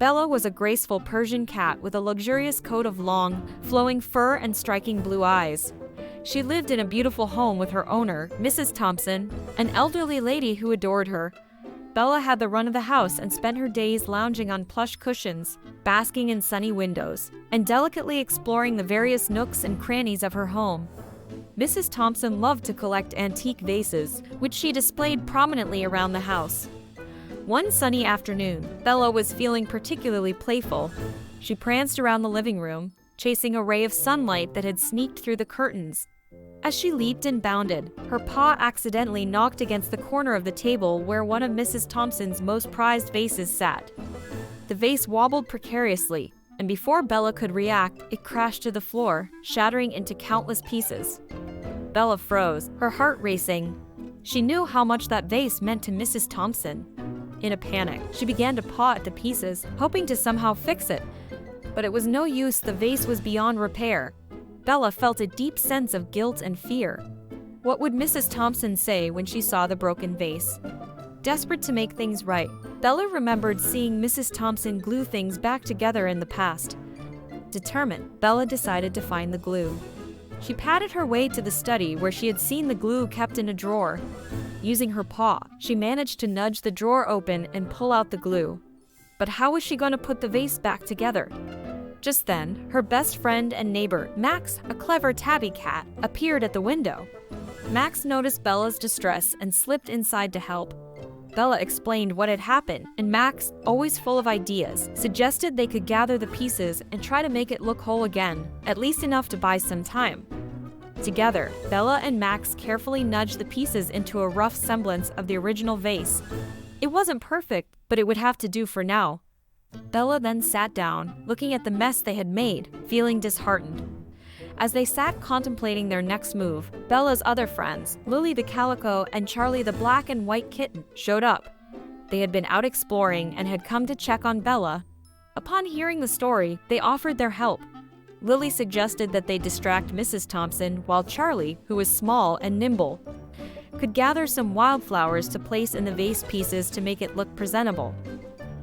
Bella was a graceful Persian cat with a luxurious coat of long, flowing fur and striking blue eyes. She lived in a beautiful home with her owner, Mrs. Thompson, an elderly lady who adored her. Bella had the run of the house and spent her days lounging on plush cushions, basking in sunny windows, and delicately exploring the various nooks and crannies of her home. Mrs. Thompson loved to collect antique vases, which she displayed prominently around the house. One sunny afternoon, Bella was feeling particularly playful. She pranced around the living room, chasing a ray of sunlight that had sneaked through the curtains. As she leaped and bounded, her paw accidentally knocked against the corner of the table where one of Mrs. Thompson's most prized vases sat. The vase wobbled precariously, and before Bella could react, it crashed to the floor, shattering into countless pieces. Bella froze, her heart racing. She knew how much that vase meant to Mrs. Thompson. In a panic, she began to paw at the pieces, hoping to somehow fix it. But it was no use, the vase was beyond repair. Bella felt a deep sense of guilt and fear. What would Mrs. Thompson say when she saw the broken vase? Desperate to make things right, Bella remembered seeing Mrs. Thompson glue things back together in the past. Determined, Bella decided to find the glue. She padded her way to the study where she had seen the glue kept in a drawer. Using her paw, she managed to nudge the drawer open and pull out the glue. But how was she going to put the vase back together? Just then, her best friend and neighbor, Max, a clever tabby cat, appeared at the window. Max noticed Bella's distress and slipped inside to help. Bella explained what had happened, and Max, always full of ideas, suggested they could gather the pieces and try to make it look whole again, at least enough to buy some time. Together, Bella and Max carefully nudged the pieces into a rough semblance of the original vase. It wasn't perfect, but it would have to do for now. Bella then sat down, looking at the mess they had made, feeling disheartened. As they sat contemplating their next move, Bella's other friends, Lily the calico and Charlie the black and white kitten, showed up. They had been out exploring and had come to check on Bella. Upon hearing the story, they offered their help. Lily suggested that they distract Mrs. Thompson, while Charlie, who was small and nimble, could gather some wildflowers to place in the vase pieces to make it look presentable.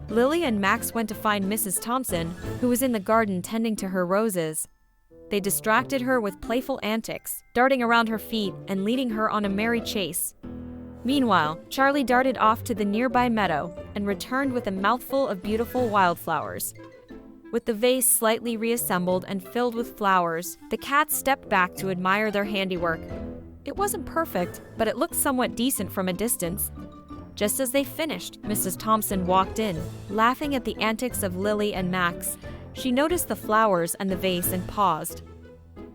Lily and Max went to find Mrs. Thompson, who was in the garden tending to her roses. They distracted her with playful antics, darting around her feet and leading her on a merry chase. Meanwhile, Charlie darted off to the nearby meadow and returned with a mouthful of beautiful wildflowers. With the vase slightly reassembled and filled with flowers, the cats stepped back to admire their handiwork. It wasn't perfect, but it looked somewhat decent from a distance. Just as they finished, Mrs. Thompson walked in, laughing at the antics of Lily and Max. She noticed the flowers and the vase and paused.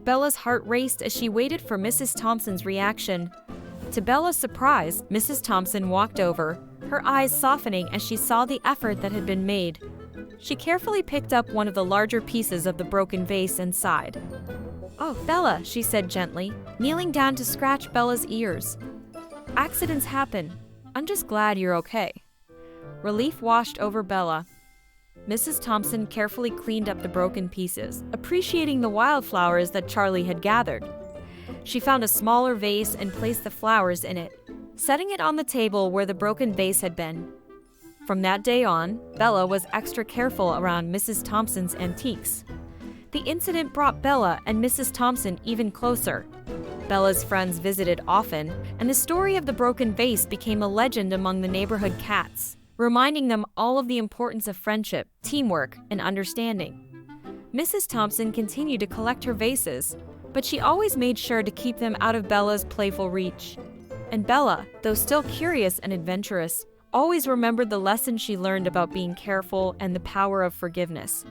Bella's heart raced as she waited for Mrs. Thompson's reaction. To Bella's surprise, Mrs. Thompson walked over, her eyes softening as she saw the effort that had been made. She carefully picked up one of the larger pieces of the broken vase and sighed. "Oh, Bella," she said gently, kneeling down to scratch Bella's ears. "Accidents happen. I'm just glad you're okay." Relief washed over Bella. Mrs. Thompson carefully cleaned up the broken pieces, appreciating the wildflowers that Charlie had gathered. She found a smaller vase and placed the flowers in it, setting it on the table where the broken vase had been. From that day on, Bella was extra careful around Mrs. Thompson's antiques. The incident brought Bella and Mrs. Thompson even closer. Bella's friends visited often, and the story of the broken vase became a legend among the neighborhood cats, reminding them all of the importance of friendship, teamwork, and understanding. Mrs. Thompson continued to collect her vases, but she always made sure to keep them out of Bella's playful reach. And Bella, though still curious and adventurous, always remembered the lesson she learned about being careful and the power of forgiveness.